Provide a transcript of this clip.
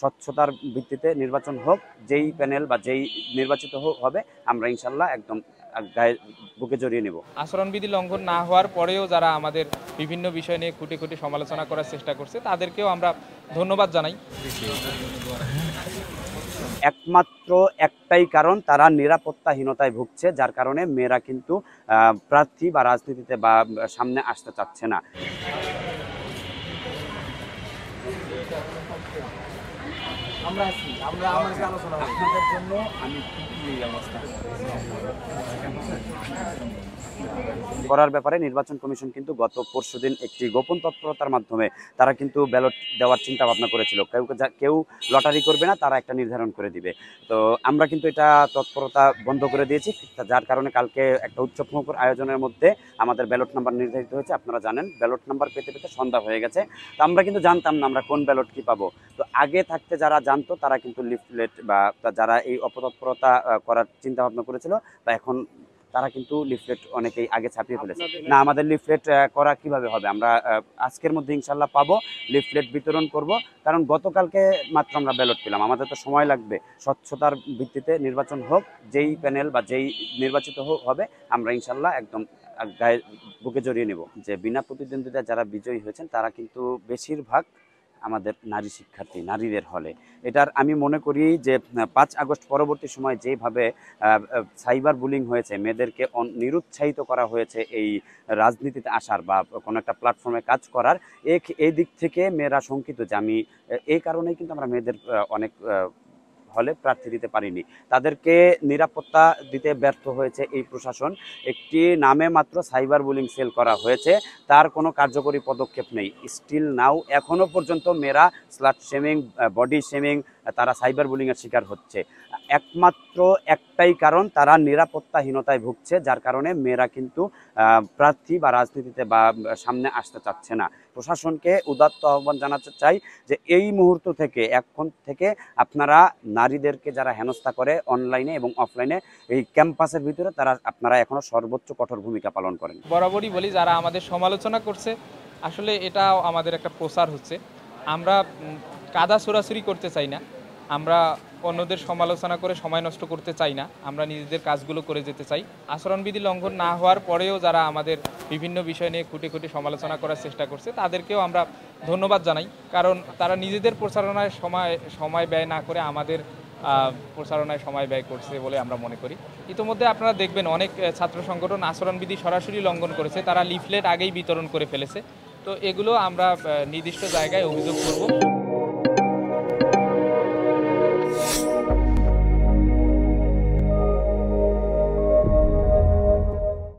স্বচ্ছতার ভিত্তিতে নির্বাচন হোক, যেই প্যানেল বা যেই নির্বাচিত হবে আমরা ইনশাল্লাহ একদম গায়ে বুকে জড়িয়ে নেব। আচরণবিধি লঙ্ঘন না হওয়ার পরেও যারা আমাদের বিভিন্ন বিষয় নিয়ে খুঁটি খুঁটি সমালোচনা করার চেষ্টা করছে তাদেরকেও আমরা ধন্যবাদ জানাই। একমাত্র একটাই কারণ, তারা নিরাপত্তাহীনতায় ভুগছে, যার কারণে মেয়েরা কিন্তু প্রার্থী বা রাজনীতিতে বা সামনে আসতে চাচ্ছে না। আমরা আছি, আমরা আমাদের আলোচনা আপনাদের জন্য আমি এই অবস্থা করার ব্যাপারে নির্বাচন কমিশন কিন্তু গত পরশুদিন একটি গোপন তৎপরতার মাধ্যমে তারা কিন্তু ব্যালট দেওয়ার চিন্তা ভাবনা করেছিল। কেউ লটারি করবে না, তারা একটা নির্ধারণ করে দিবে। তো আমরা কিন্তু এটা তৎপরতা বন্ধ করে দিয়েছি, যার কারণে কালকে একটা উৎসবমুখর আয়োজনের মধ্যে আমাদের ব্যালট নাম্বার নির্ধারিত হয়েছে। আপনারা জানেন ব্যালট নাম্বার পেতে পেতে সন্ধ্যা হয়ে গেছে। তো আমরা কিন্তু জানতাম না আমরা কোন ব্যালট কি পাবো। তো আগে থাকতে যারা জানতো তারা কিন্তু লিফলেট বা যারা এই অপতৎপরতা করার চিন্তা ভাবনা করেছিল বা এখন তারা কিন্তু লিফলেট অনেকেই আগে ছাপিয়ে ফেলেছে। না, আমাদের লিফলেট করা কিভাবে হবে? আমরা আজকের মধ্যে ইনশাল্লাহ পাবো, লিফলেট বিতরণ করব। কারণ গতকালকে মাত্র আমরা ব্যালট পেলাম, আমাদের তো সময় লাগবে। স্বচ্ছতার ভিত্তিতে নির্বাচন হোক, যেই প্যানেল বা যেই নির্বাচিত হবে আমরা ইনশাল্লাহ একদম গায়ে বুকে জড়িয়ে নেব। যে বিনা প্রতিদ্বন্দ্বিতা যারা বিজয়ী হয়েছেন তারা কিন্তু বেশিরভাগ আমাদের নারী শিক্ষার্থী, নারীদের হলে। এটার আমি মনে করি যে 5 আগস্ট পরবর্তী সময় যেভাবে সাইবার বুলিং হয়েছে, মেয়েদেরকে নিরুৎসাহিত করা হয়েছে এই রাজনীতিতে আসার বা কোনো একটা প্ল্যাটফর্মে কাজ করার, এই দিক থেকে মেয়েরা শঙ্কিত যে আমি এই কারণেই কিন্তু আমরা মেয়েদের অনেক হলে প্রার্থী দিতে পারিনি। তাদেরকে নিরাপত্তা দিতে ব্যর্থ হয়েছে এই প্রশাসন। একটি নামে মাত্র সাইবার বুলিং সেল করা হয়েছে, তার কোনো কার্যকরী পদক্ষেপ নেই। স্টিল নাও এখনো পর্যন্ত মেয়েরা স্লাট শেমিং, বডি শেমিং, তারা সাইবার বুলিংয়ের শিকার হচ্ছে। একমাত্র একটাই কারণ, তারা নিরাপত্তাহীনতায় ভুগছে, যার কারণে মেয়েরা কিন্তু প্রার্থী বা রাজনীতিতে বা সামনে আসতে চাচ্ছে না। প্রশাসনকে উদাত্ত আহ্বান জানাতে চাই যে এই মুহূর্ত থেকে, এখন থেকে আপনারা নারীদেরকে যারা হেনস্থা করে অনলাইনে এবং অফলাইনে এই ক্যাম্পাসের ভিতরে, আপনারা এখনো সর্বোচ্চ কঠোর ভূমিকা পালন করেন। বরাবরই বলি যারা আমাদের সমালোচনা করছে আসলে এটাও আমাদের একটা প্রচার হচ্ছে। আমরা কাদা ছোড়াছুরি করতে চাই না, আমরা অন্যদের সমালোচনা করে সময় নষ্ট করতে চাই না, আমরা নিজেদের কাজগুলো করে যেতে চাই। আচরণবিধি লঙ্ঘন না হওয়ার পরেও যারা আমাদের বিভিন্ন বিষয় নিয়ে খুঁটি খুঁটি সমালোচনা করার চেষ্টা করছে তাদেরকেও আমরা ধন্যবাদ জানাই। কারণ তারা নিজেদের প্রচারণায় সময় ব্যয় না করে আমাদের প্রচারণায় সময় ব্যয় করছে বলে আমরা মনে করি। ইতিমধ্যে আপনারা দেখবেন অনেক ছাত্র সংগঠন আচরণবিধি সরাসরি লঙ্ঘন করেছে, তারা লিফলেট আগেই বিতরণ করে ফেলেছে। তো এগুলো আমরা নির্দিষ্ট জায়গায় অভিযোগ করব।